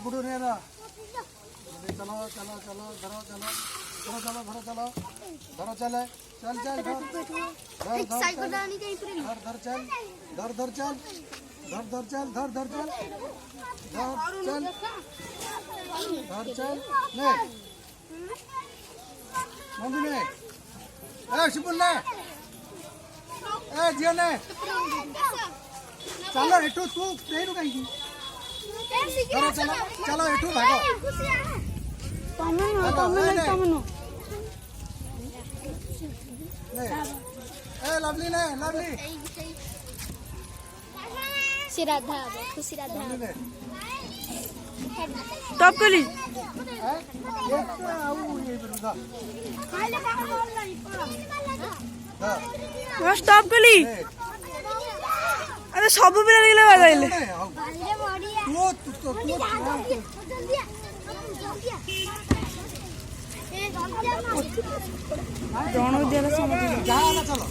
गुडू ने ना चलो चलो चलो धरो चलो धरो चलो धरो चलो धरो चले चल चल धर धर चल धर धर चल धर धर चल धर धर चल धर चल ने मम्मी ने शिपुल ने जिया ने चलो एठू तू नहीं रुकाएगी चलो चलो चलो एठू भागो लवली ने लवली राधा खुशी राधा टॉप कली स्टॉप कली अरे सब पिला लगले बाजाइले जण दिला समझ चलो